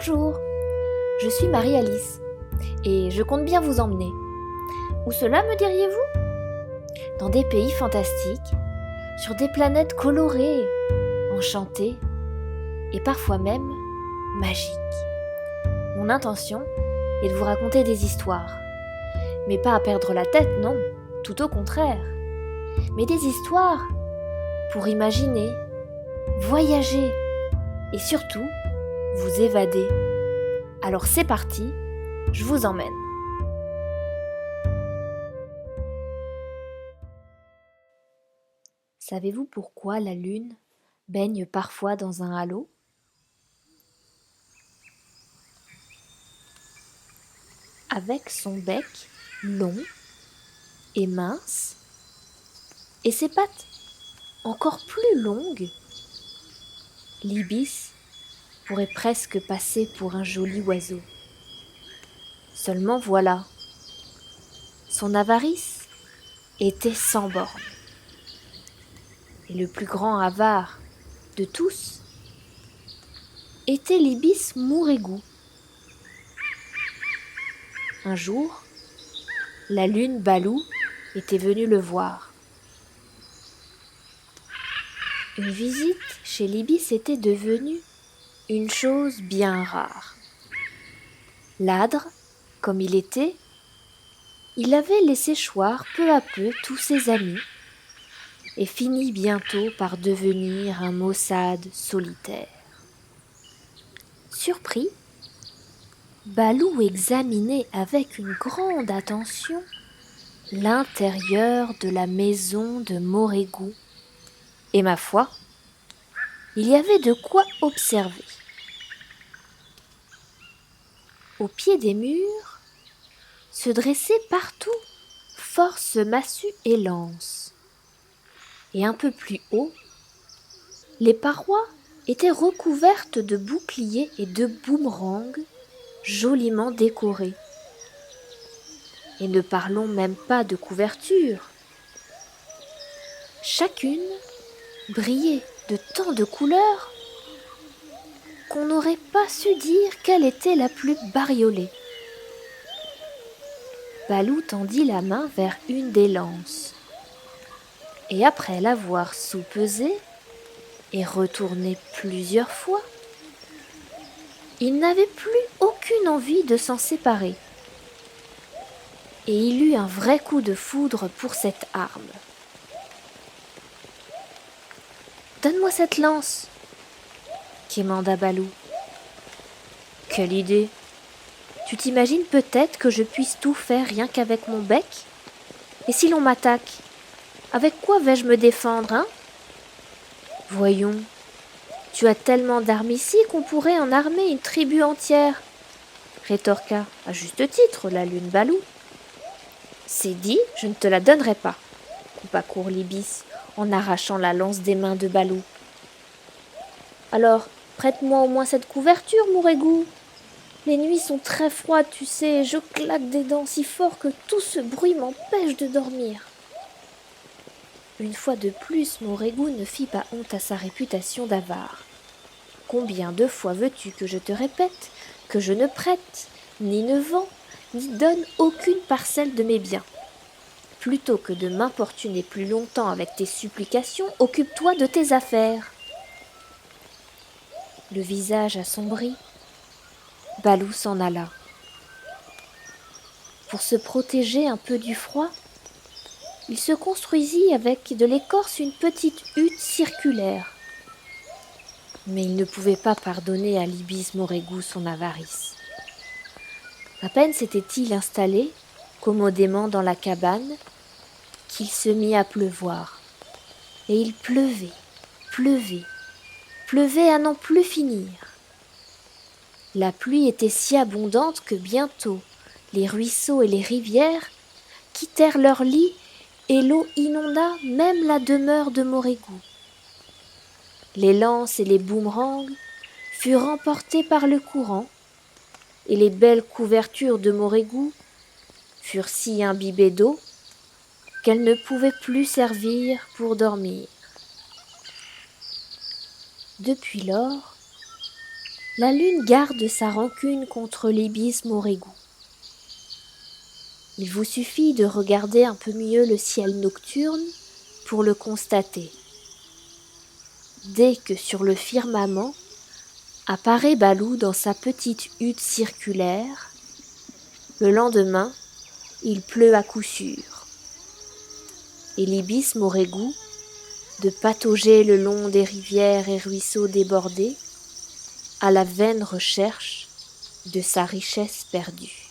Bonjour, je suis Marie-Alice et je compte bien vous emmener. Où cela me diriez-vous ? Dans des pays fantastiques, sur des planètes colorées, enchantées et parfois même magiques. Mon intention est de vous raconter des histoires, mais pas à perdre la tête, non, tout au contraire. Mais des histoires pour imaginer, voyager et surtout vous évader. Alors c'est parti, je vous emmène. Savez-vous pourquoi la lune baigne parfois dans un halo ? Avec son bec long et mince et ses pattes encore plus longues, l'ibis pourrait presque passer pour un joli oiseau. Seulement voilà, son avarice était sans borne. Et le plus grand avare de tous était l'ibis Mourégou. Un jour, la lune Balou était venue le voir. Une visite chez l'ibis était devenue une chose bien rare. Ladre, comme il était, il avait laissé choir peu à peu tous ses amis et finit bientôt par devenir un maussade solitaire. Surpris, Balou examinait avec une grande attention l'intérieur de la maison de Mourégou. Et ma foi, il y avait de quoi observer. Au pied des murs se dressaient partout force massues et lances. Et un peu plus haut, les parois étaient recouvertes de boucliers et de boomerangs joliment décorés. Et ne parlons même pas de couverture. Chacune brillait de tant de couleurs qu'on n'aurait pas su dire quelle était la plus bariolée. Balou tendit la main vers une des lances, et après l'avoir soupesée et retournée plusieurs fois, il n'avait plus aucune envie de s'en séparer. Et il eut un vrai coup de foudre pour cette arme. « Donne-moi cette lance !» quémanda Balou. « Quelle idée ! Tu t'imagines peut-être que je puisse tout faire rien qu'avec mon bec ? Et si l'on m'attaque, avec quoi vais-je me défendre, hein ? Voyons, tu as tellement d'armes ici qu'on pourrait en armer une tribu entière, rétorqua à juste titre la lune Balou. C'est dit, je ne te la donnerai pas, coupa court l'ibis en arrachant la lance des mains de Balou. Alors, prête-moi au moins cette couverture, Mourégou. Les nuits sont très froides, tu sais, et je claque des dents si fort que tout ce bruit m'empêche de dormir. Une fois de plus, Mourégou ne fit pas honte à sa réputation d'avare. Combien de fois veux-tu que je te répète que je ne prête, ni ne vends, ni donne aucune parcelle de mes biens. Plutôt que de m'importuner plus longtemps avec tes supplications, occupe-toi de tes affaires. Le visage assombri, Balou s'en alla. Pour se protéger un peu du froid, il se construisit avec de l'écorce une petite hutte circulaire. Mais il ne pouvait pas pardonner à l'ibis Mourégou son avarice. À peine s'était-il installé commodément dans la cabane qu'il se mit à pleuvoir. Et il pleuvait, pleuvait, pleuvait à n'en plus finir. La pluie était si abondante que bientôt les ruisseaux et les rivières quittèrent leur lit et l'eau inonda même la demeure de Mourégou. Les lances et les boomerangs furent emportés par le courant et les belles couvertures de Mourégou furent si imbibées d'eau qu'elles ne pouvaient plus servir pour dormir. Depuis lors, La lune garde sa rancune contre l'ibis Morégou. Il vous suffit de regarder un peu mieux le ciel nocturne pour le constater. Dès que sur le firmament apparaît Balou dans sa petite hutte circulaire, le lendemain, il pleut à coup sûr. Et l'ibis Morégou, de patauger le long des rivières et ruisseaux débordés, à la vaine recherche de sa richesse perdue.